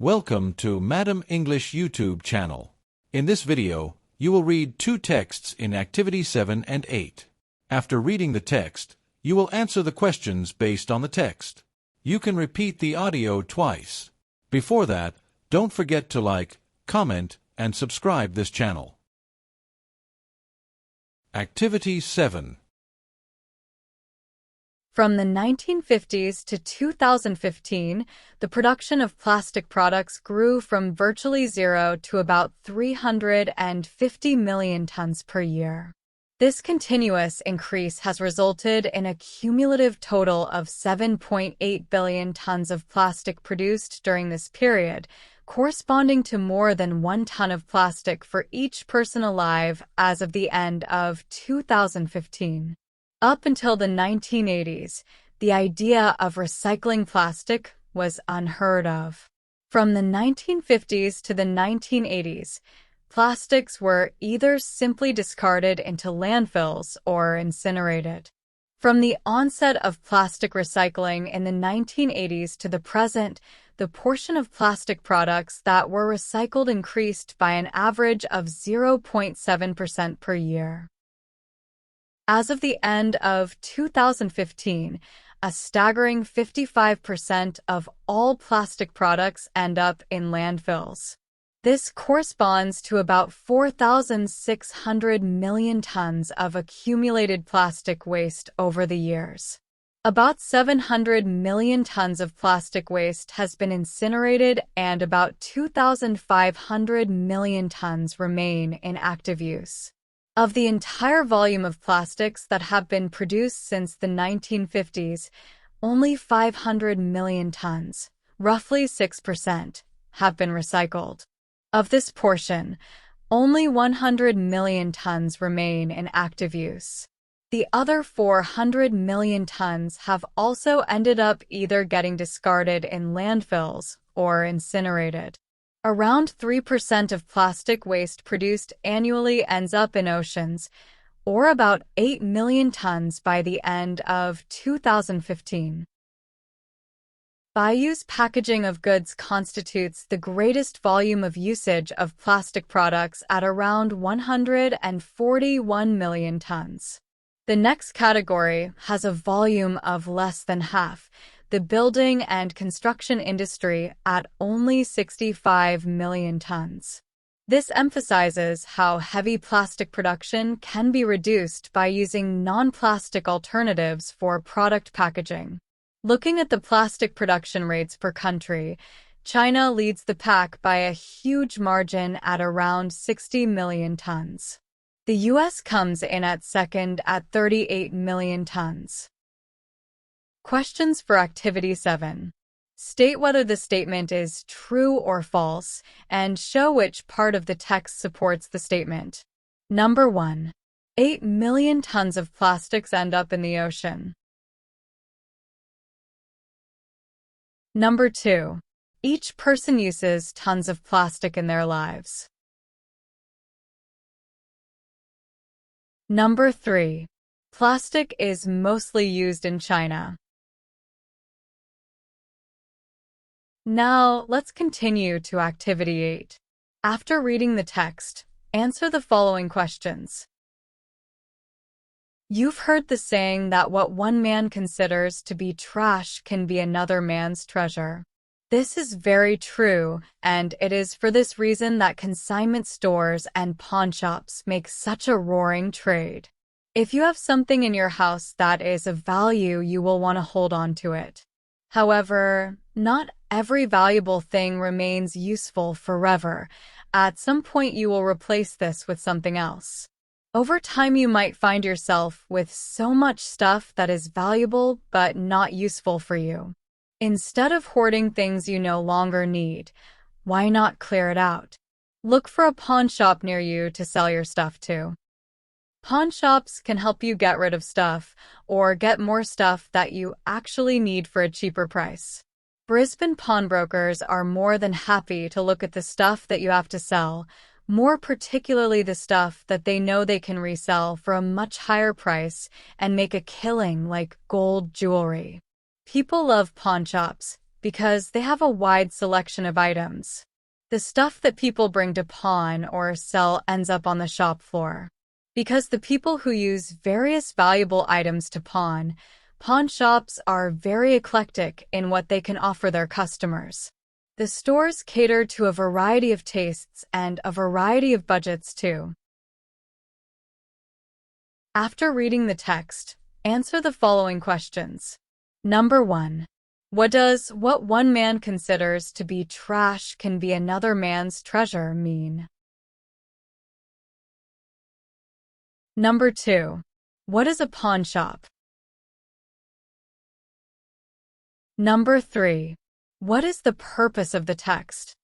Welcome to Madam English YouTube channel. In this video, you will read two texts in Activity 7 and 8. After reading the text, you will answer the questions based on the text. You can repeat the audio twice. Before that, don't forget to like, comment, and subscribe this channel. Activity 7. From the 1950s to 2015, the production of plastic products grew from virtually zero to about 350 million tons per year. This continuous increase has resulted in a cumulative total of 7.8 billion tons of plastic produced during this period, corresponding to more than 1 ton of plastic for each person alive as of the end of 2015. Up until the 1980s, the idea of recycling plastic was unheard of. From the 1950s to the 1980s, plastics were either simply discarded into landfills or incinerated. From the onset of plastic recycling in the 1980s to the present, the portion of plastic products that were recycled increased by an average of 0.7% per year. As of the end of 2015, a staggering 55% of all plastic products end up in landfills. This corresponds to about 4,600 million tons of accumulated plastic waste over the years. About 700 million tons of plastic waste has been incinerated and about 2,500 million tons remain in active use. Of the entire volume of plastics that have been produced since the 1950s, only 500 million tons, roughly 6%, have been recycled. Of this portion, only 100 million tons remain in active use. The other 400 million tons have also ended up either getting discarded in landfills or incinerated. Around 3% of plastic waste produced annually ends up in oceans, or about 8 million tons by the end of 2015. By-use packaging of goods constitutes the greatest volume of usage of plastic products at around 141 million tons. The next category has a volume of less than half, the building and construction industry at only 65 million tons. This emphasizes how heavy plastic production can be reduced by using non-plastic alternatives for product packaging. Looking at the plastic production rates per country, China leads the pack by a huge margin at around 60 million tons. The US comes in at second at 38 million tons. Questions for Activity 7. State whether the statement is true or false, and show which part of the text supports the statement. Number 1. 8 million tons of plastics end up in the ocean. Number 2. Each person uses tons of plastic in their lives. Number 3. Plastic is mostly used in China. Now, let's continue to Activity 8. After reading the text, answer the following questions. You've heard the saying that what one man considers to be trash can be another man's treasure. This is very true, and it is for this reason that consignment stores and pawnshops make such a roaring trade. If you have something in your house that is of value, you will want to hold on to it. However, not every valuable thing remains useful forever. At some point, you will replace this with something else. Over time, you might find yourself with so much stuff that is valuable but not useful for you. Instead of hoarding things you no longer need, why not clear it out? Look for a pawn shop near you to sell your stuff to. Pawn shops can help you get rid of stuff or get more stuff that you actually need for a cheaper price. Brisbane pawnbrokers are more than happy to look at the stuff that you have to sell, more particularly the stuff that they know they can resell for a much higher price and make a killing, like gold jewelry. People love pawnshops because they have a wide selection of items. The stuff that people bring to pawn or sell ends up on the shop floor. Because the people who use various valuable items to pawn shops are very eclectic in what they can offer their customers. The stores cater to a variety of tastes and a variety of budgets too. After reading the text, answer the following questions. Number 1. What one man considers to be trash can be another man's treasure mean? Number 2. What is a pawn shop? Number 3. What is the purpose of the text?